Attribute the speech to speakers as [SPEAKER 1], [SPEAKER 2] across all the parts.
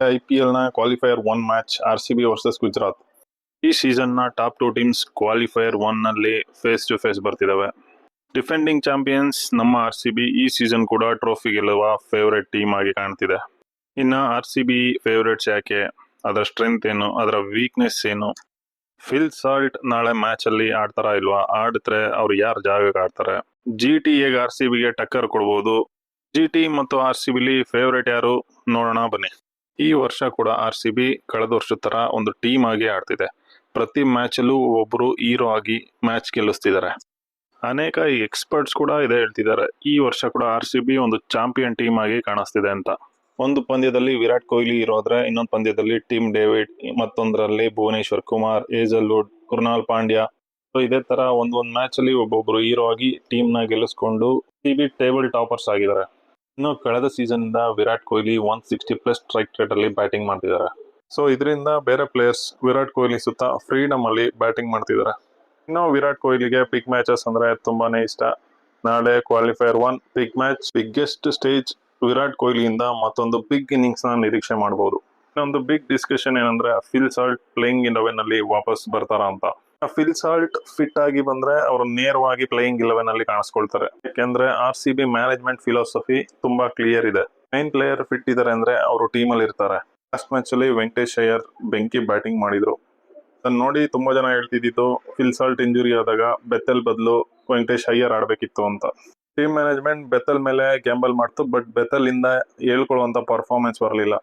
[SPEAKER 1] IPL ನ qualifier 1 match RCB versus Gujarat. ಈ season ನ ಟಾಪ್ 2 ಟೀಮ್ಸ್ ಕ್ವಾಲಿಫೈಯರ್ 1 ನಲ್ಲಿ ಫೇಸ್ ಟು ಫೇಸ್ ಬರ್ತಿದಾವೆ. ಡಿಫೆಂಡಿಂಗ್ ಚಾಂಪಿಯನ್ಸ್ ನಮ್ಮ RCB ಈ ಸೀಸನ್ ಕೂಡ ಟ್ರೋಫಿ ಗೆಲ್ಲುವ ಫೇವರೇಟ್ ಟೀಮ್ ಆಗಿ ಕಾಣ್ತಿದೆ. ಇನ್ನ RCB ಫೇವರೇಟ್ಸ್ ಯಾಕೆ, ಅದರ ಸ್ಟ್ರೆಂತ್ ಏನು, ಅದರ ವೀಕ್ನೆಸ್ ಏನು, ಫಿಲ್ ಸಾಲ್ಟ್ ನಾಳೆ ಮ್ಯಾಚ್ ಅಲ್ಲಿ ಆಡ್ತಾರಾ ಇಲ್ವಾ, ಆಡಿದ್ರೆ ಅವ್ರು ಯಾರ ಜಾಗಕ್ಕೆ ಆಡ್ತಾರೆ, GT ಹೇಗೆ RCB ಗೆ ಟಕ್ಕರ್ ಕೊಡ್ಬೋದು, GT ಮತ್ತು RCB ಫೇವರೇಟ್ ಯಾರು ನೋಡೋಣ ಬನ್ನಿ. ಈ ವರ್ಷ ಕೂಡ RCB ಕಳೆದ ವರ್ಷದ ತರ ಒಂದು ಟೀಮ್ ಆಗಿ ಆಡ್ತಿದೆ. ಪ್ರತಿ ಮ್ಯಾಚ್ ಅಲ್ಲೂ ಒಬ್ಬರು ಹೀರೋ ಆಗಿ ಮ್ಯಾಚ್ ಗೆಲ್ಲಿಸ್ತಿದ್ದಾರೆ. ಅನೇಕ ಎಕ್ಸ್ಪರ್ಟ್ಸ್ ಕೂಡ ಇದೇ ಹೇಳ್ತಿದ್ದಾರೆ, ಈ ವರ್ಷ ಕೂಡ RCB ಒಂದು ಚಾಂಪಿಯನ್ ಟೀಮ್ ಆಗಿ ಕಾಣಿಸ್ತಿದೆ ಅಂತ. ಒಂದು ಪಂದ್ಯದಲ್ಲಿ ವಿರಾಟ್ ಕೊಹ್ಲಿ ಇರೋದ್ರೆ ಇನ್ನೊಂದು ಪಂದ್ಯದಲ್ಲಿ ಟಿಮ್ ಡೇವಿಡ್, ಮತ್ತೊಂದರಲ್ಲಿ ಭುವನೇಶ್ವರ್ ಕುಮಾರ್, ಹೇಜಲ್ವುಡ್, ಕೃಣಾಲ್ ಪಾಂಡ್ಯ. ಇದೇ ತರ ಒಂದೊಂದು ಮ್ಯಾಚ್ ಅಲ್ಲಿ ಒಬ್ಬೊಬ್ರು ಹೀರೋ ಆಗಿ ಟೀಮ್ ನ ಗೆಲ್ಲಿಸ್ಕೊಂಡು RCB ಟೇಬಲ್ ಟಾಪರ್ಸ್ ಆಗಿದ್ದಾರೆ. ಇನ್ನು ಕಳೆದ ಸೀಸನ್ ಇಂದ ವಿರಾಟ್ ಕೊಹ್ಲಿ 160+ ಸ್ಟ್ರೈಕ್ ರೇಟ್ ಅಲ್ಲಿ ಬ್ಯಾಟಿಂಗ್ ಮಾಡ್ತಿದ್ದಾರೆ. ಸೊ ಇದರಿಂದ ಬೇರೆ ಪ್ಲೇಯರ್ಸ್ ವಿರಾಟ್ ಕೊಹ್ಲಿ ಸುತ್ತ ಫ್ರೀಡಮ್ ಅಲ್ಲಿ ಬ್ಯಾಟಿಂಗ್ ಮಾಡ್ತಿದ್ದಾರೆ. ಇನ್ನು ವಿರಾಟ್ ಕೊಹ್ಲಿಗೆ ಬಿಗ್ ಮ್ಯಾಚಸ್ ಅಂದ್ರೆ ತುಂಬಾನೇ ಇಷ್ಟ. ನಾಳೆ qualifier 1 big match, biggest stage. Virat ಕೊಹ್ಲಿಯಿಂದ ಮತ್ತೊಂದು ಬಿಗ್ ಇನ್ನಿಂಗ್ಸ್ ನ ನಿರೀಕ್ಷೆ ಮಾಡಬಹುದು. ಇನ್ನೊಂದು ಬಿಗ್ ಡಿಸ್ಕಷನ್ ಏನಂದ್ರೆ ಫಿಲ್ ಸಾಲ್ಟ್ ಪ್ಲೇಯಿಂಗ್ 11 ಅಲ್ಲಿ ವಾಪಸ್ ಬರ್ತಾರ ಅಂತ. ಫಿಲ್ ಸಾಲ್ಟ್ ಫಿಟ್ ಆಗಿ ಬಂದ್ರೆ ಅವರು ನೇರವಾಗಿ ಪ್ಲೇಯಿಂಗ್ 11 ಅಲ್ಲಿ ಕಾಣಿಸ್ಕೊಳ್ತಾರೆ. ಯಾಕೆಂದ್ರೆ RCB ಮ್ಯಾನೇಜ್ಮೆಂಟ್ ಫಿಲಾಸಫಿ ತುಂಬಾ ಕ್ಲಿಯರ್ ಇದೆ. ಮೈನ್ ಪ್ಲೇಯರ್ ಫಿಟ್ ಇದಾರೆ ಅಂದ್ರೆ ಅವರು ಟೀಮ್ ಅಲ್ಲಿ ಇರ್ತಾರೆ. ಲಾಸ್ಟ್ ಮ್ಯಾಚ್ ಅಲ್ಲಿ ವೆಂಕಟೇಶ್ ಅಯ್ಯರ್ ಬೆಂಕಿ ಬ್ಯಾಟಿಂಗ್ ಮಾಡಿದ್ರು. ನೋಡಿ ತುಂಬಾ ಜನ ಹೇಳ್ತಿದ್ದು ಫಿಲ್ ಸಾಲ್ಟ್ ಇಂಜುರಿ ಆದಾಗ ಬೆತ್ತಲ್ ಬದಲು ವೆಂಕಟೇಶ್ ಅಯ್ಯರ್ ಆಡ್ಬೇಕಿತ್ತು ಅಂತ. ಟೀಮ್ ಮ್ಯಾನೇಜ್ಮೆಂಟ್ ಬೆತ್ತಲ್ ಮೇಲೆ ಗ್ಯಾಂಬಲ್ ಮಾಡ್ತು, ಬಟ್ ಬೆತ್ತಲ್ ಇಂದ ಹೇಳ್ಕೊಳ್ಳುವಂತ ಪರ್ಫಾರ್ಮೆನ್ಸ್ ಬರಲಿಲ್ಲ.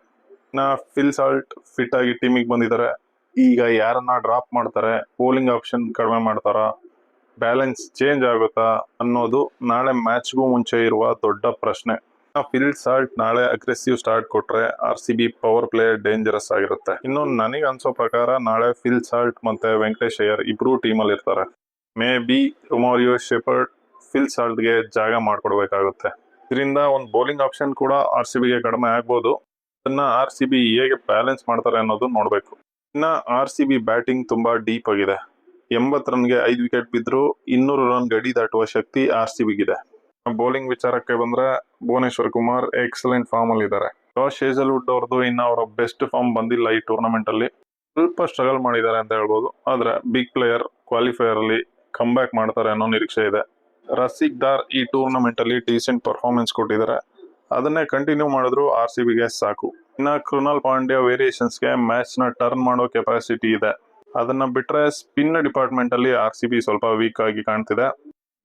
[SPEAKER 1] ಫಿಲ್ ಸಾಲ್ಟ್ ಫಿಟ್ ಆಗಿ ಟೀಮಿಗೆ ಬಂದಿದ್ದಾರೆ. ಈಗ ಯಾರನ್ನ ಡ್ರಾಪ್ ಮಾಡ್ತಾರೆ, ಬೌಲಿಂಗ್ ಆಪ್ಷನ್ ಕಡಿಮೆ ಮಾಡ್ತಾರ, ಬ್ಯಾಲೆನ್ಸ್ ಚೇಂಜ್ ಆಗುತ್ತಾ ಅನ್ನೋದು ನಾಳೆ ಮ್ಯಾಚ್ಗೂ ಮುಂಚೆ ಇರುವ ದೊಡ್ಡ ಪ್ರಶ್ನೆ. ಫಿಲ್ ಸಾಲ್ಟ್ ನಾಳೆ ಅಗ್ರೆಸಿವ್ ಸ್ಟಾರ್ಟ್ ಕೊಟ್ರೆ RCB ಪವರ್ ಪ್ಲೇ ಡೇಂಜರಸ್ ಆಗಿರುತ್ತೆ. ಇನ್ನು ನನಗೆ ಅನ್ಸೋ ಪ್ರಕಾರ ನಾಳೆ ಫಿಲ್ ಸಾಲ್ಟ್ ಮತ್ತೆ ವೆಂಕಟೇಶ್ ಅಯ್ಯರ್ ಇಬ್ರು ಟೀಮ್ ಅಲ್ಲಿ ಇರ್ತಾರೆ. Maybe Romario Shepherd Phil Salt ಗೆ ಜಾಗ ಮಾಡ್ಕೊಡ್ಬೇಕಾಗುತ್ತೆ. ಇದರಿಂದ ಒಂದು ಬೌಲಿಂಗ್ ಆಪ್ಷನ್ ಕೂಡ RCB ಗೆ ಕಡಿಮೆ ಆಗ್ಬೋದು. ಅದನ್ನ RCB ಹೇಗೆ ಬ್ಯಾಲೆನ್ಸ್ ಮಾಡ್ತಾರೆ ಅನ್ನೋದು ನೋಡ್ಬೇಕು. ಇನ್ನ RCB ಬ್ಯಾಟಿಂಗ್ ತುಂಬಾ ಡೀಪ್ ಆಗಿದೆ. 80 ರನ್ಗೆ 5 ವಿಕೆಟ್ ಬಿದ್ರು 200 ರನ್ ಗಡಿ ದಾಟುವ ಶಕ್ತಿ RCB ಗಿದೆ. ಬೌಲಿಂಗ್ ವಿಚಾರಕ್ಕೆ ಬಂದ್ರೆ ಭುವನೇಶ್ವರ್ ಕುಮಾರ್ ಎಕ್ಸಲೆಂಟ್ ಫಾರ್ಮ್ ಅಲ್ಲಿ ಇದ್ದಾರೆ. ಜಾಶ್ ಹೇಜಲ್ವುಡ್ ಅವ್ರದ್ದು ಇನ್ನ ಅವರ ಬೆಸ್ಟ್ ಫಾರ್ಮ್ ಬಂದಿಲ್ಲ ಈ ಟೂರ್ನಮೆಂಟ್ ಅಲ್ಲಿ. ಸ್ವಲ್ಪ ಸ್ಟ್ರಗಲ್ ಮಾಡಿದ್ದಾರೆ ಅಂತ ಹೇಳ್ಬೋದು. ಆದ್ರೆ ಬಿಗ್ ಪ್ಲೇಯರ್ ಕ್ವಾಲಿಫೈಯರ್ ಅಲ್ಲಿ ಕಮ್ ಬ್ಯಾಕ್ ಮಾಡ್ತಾರೆ ಅನ್ನೋ ನಿರೀಕ್ಷೆ ಇದೆ. ರಸಿಕ್ ದಾರ್ ಈ ಟೂರ್ನಮೆಂಟ್ ಅಲ್ಲಿ ಡೀಸೆಂಟ್ ಪರ್ಫಾರ್ಮೆನ್ಸ್ ಕೊಟ್ಟಿದ್ದಾರೆ. ಅದನ್ನೇ ಕಂಟಿನ್ಯೂ ಮಾಡಿದ್ರು RCB ಗೆ ಸಾಕು. ಇನ್ನ ಕೃಣಾಲ್ ಪಾಂಡ್ಯ ವೇರಿಯೇಷನ್ಸ್ ಗೆ ಮ್ಯಾಚ್ ನ ಟರ್ನ್ ಮಾಡೋ ಕೆಪಾಸಿಟಿ ಇದೆ. ಅದನ್ನ ಬಿಟ್ರೆ ಸ್ಪಿನ್ ಡಿಪಾರ್ಟ್ಮೆಂಟ್ ಅಲ್ಲಿ RCB ಸ್ವಲ್ಪ ವೀಕ್ ಆಗಿ ಕಾಣ್ತಿದೆ.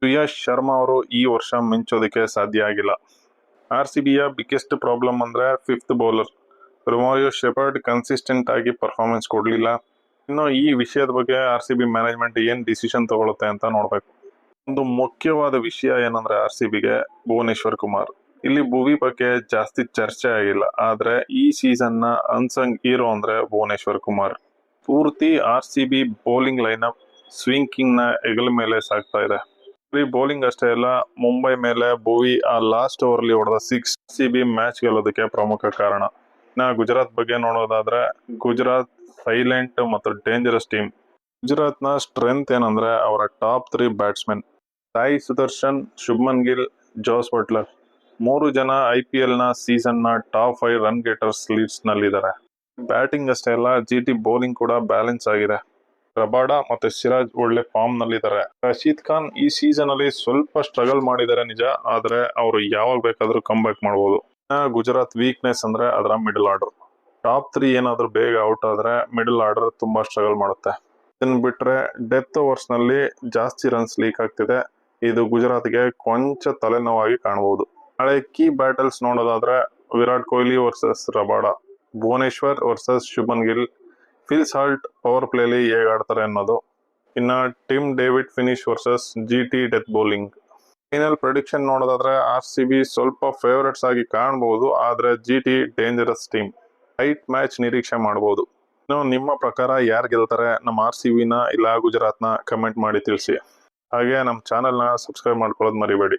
[SPEAKER 1] ಶ್ರೇಯಸ್ ಶರ್ಮಾ ಅವರು ಈ ವರ್ಷ ಮಿಂಚೋದಕ್ಕೆ ಸಾಧ್ಯ ಆಗಿಲ್ಲ. RCB ಯ ಬಿಗ್ಗೆಸ್ಟ್ ಪ್ರಾಬ್ಲಮ್ ಅಂದ್ರೆ 5th ಬೌಲರ್ ರೊಮಾರಿಯೋ ಶೆಪರ್ಡ್ ಕನ್ಸಿಸ್ಟೆಂಟ್ ಆಗಿ ಪರ್ಫಾರ್ಮೆನ್ಸ್ ಕೊಡ್ಲಿಲ್ಲ. ಇನ್ನು ಈ ವಿಷಯದ ಬಗ್ಗೆ RCB ಮ್ಯಾನೇಜ್ಮೆಂಟ್ ಏನ್ ಡಿಸಿಷನ್ ತಗೊಳುತ್ತೆ ಅಂತ ನೋಡ್ಬೇಕು. ಒಂದು ಮುಖ್ಯವಾದ ವಿಷಯ ಏನಂದ್ರೆ RCB ಗೆ ಭುವನೇಶ್ವರ್ ಕುಮಾರ್. ಇಲ್ಲಿ ಭುವಿ ಬಗ್ಗೆ ಜಾಸ್ತಿ ಚರ್ಚೆ ಆಗಿಲ್ಲ, ಆದ್ರೆ ಈ ಸೀಸನ್ ನ ಅನ್ಸಂಗ್ ಹೀರೋ ಅಂದ್ರೆ ಭುವನೇಶ್ವರ್ ಕುಮಾರ್. ಪೂರ್ತಿ RCB bowling lineup swing king ನ ಹೆಗಲ ಮೇಲೆ ಸಾಗ್ತಾ ಇದೆ. ಬೌಲಿಂಗ್ ಅಷ್ಟೇ ಅಲ್ಲ, ಮುಂಬೈ ಮೇಲೆ ಭುವಿ ಆ ಲಾಸ್ಟ್ ಓವರ್ ಅಲ್ಲಿ ಹೊಡೆದ 6 RCB ಮ್ಯಾಚ್ ಗೆಲ್ಲೋದಕ್ಕೆ ಪ್ರಮುಖ ಕಾರಣ. ಗುಜರಾತ್ ಬಗ್ಗೆ ನೋಡೋದಾದ್ರೆ ಗುಜರಾತ್ ಸೈಲೆಂಟ್ ಮತ್ತು ಡೇಂಜರಸ್ ಟೀಮ್. ಗುಜರಾತ್ ನ ಸ್ಟ್ರೆಂತ್ ಏನಂದ್ರೆ ಅವರ top 3 batsman Sai Sudharsan, Shubman Gill, Jos Buttler. 3 ಜನ IPL ನ ಸೀಸನ್ ನ ಟಾಪ್ 5 ರನ್ ಗೆಟರ್ಸ್ ಲೀಡ್ಸ್ ನಲ್ಲಿದ್ದಾರೆ. ಬ್ಯಾಟಿಂಗ್ ಅಷ್ಟೇ ಅಲ್ಲ, GT ಬೌಲಿಂಗ್ ಕೂಡ ಬ್ಯಾಲೆನ್ಸ್ ಆಗಿದೆ. ರಬಾಡಾ ಮತ್ತೆ ಸಿರಾಜ್ ಒಳ್ಳೆ ಫಾರ್ಮ್ ನಲ್ಲಿದ್ದಾರೆ. ರಶೀದ್ ಖಾನ್ ಈ ಸೀಸನ್ ಅಲ್ಲಿ ಸ್ವಲ್ಪ ಸ್ಟ್ರಗಲ್ ಮಾಡಿದ್ದಾರೆ ನಿಜ, ಆದ್ರೆ ಅವರು ಯಾವಾಗ ಬೇಕಾದ್ರೂ ಕಮ್ ಬ್ಯಾಕ್ ಮಾಡಬಹುದು. ಗುಜರಾತ್ ವೀಕ್ನೆಸ್ ಅಂದ್ರೆ ಅದರ ಮಿಡಲ್ ಆರ್ಡರ್. ಟಾಪ್ 3 ಏನಾದ್ರೂ ಬೇಗ ಔಟ್ ಆದ್ರೆ ಮಿಡಲ್ ಆರ್ಡರ್ ತುಂಬಾ ಸ್ಟ್ರಗಲ್ ಮಾಡುತ್ತೆ. ಇದನ್ನ ಬಿಟ್ರೆ ಡೆತ್ ಓವರ್ಸ್ ನಲ್ಲಿ ಜಾಸ್ತಿ ರನ್ಸ್ ಲೀಕ್ ಆಗ್ತಿದೆ. ಇದು ಗುಜರಾತ್ಗೆ ಕೊಂಚ ತಲೆನೋವಾಗಿ ಕಾಣಬಹುದು. ನಾಳೆ ಕೀ ಬ್ಯಾಟಲ್ಸ್ ನೋಡೋದಾದ್ರೆ Virat Kohli versus Rabada, Bhuvneshwar versus Shubman Gill, Phil Salt power ಪ್ಲೇಲಿ ಹೇಗೆ ಆಡ್ತಾರೆ ಅನ್ನೋದು. ಇನ್ನ Tim David finish versus GT death bowling. Final prediction ನೋಡೋದಾದ್ರೆ RCB ಸ್ವಲ್ಪ ಫೇವರೇಟ್ಸ್ ಆಗಿ ಕಾಣಬಹುದು, ಆದ್ರೆ GT dangerous team. Tight match ನಿರೀಕ್ಷೆ ಮಾಡಬಹುದು. ಇನ್ನು ನಿಮ್ಮ ಪ್ರಕಾರ ಯಾರು ಗೆಲ್ತಾರೆ, ನಮ್ಮ RCB ನ ಇಲ್ಲ ಗುಜರಾತ್ ನ ಕಮೆಂಟ್ ಮಾಡಿ ತಿಳಿಸಿ. ಹಾಗೆ ನಮ್ಮ ಚಾನೆಲ್ ನ ಸಬ್ಸ್ಕ್ರೈಬ್ ಮಾಡ್ಕೊಳ್ಳೋದು ಮರಿಬೇಡಿ.